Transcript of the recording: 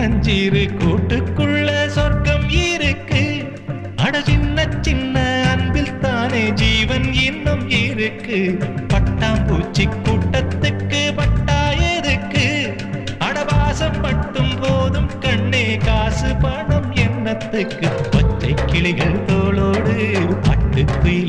சின்னஞ்சிறு கூட்டுக்குள்ள சொர்க்கம் இருக்கு. அட சின்ன சின்ன அன்பில் தானே ஜீவன் இன்னும் இருக்கு. பட்டாம்பூச்சி கூட்டத்துக்கு பட்டா எதுக்கு? அடவாசம் மட்டும் போதும் கண்ணே, காசு பணம் என்னத்துக்கு? பச்சை கிளிகள் தோளோடு பட்டுக்கு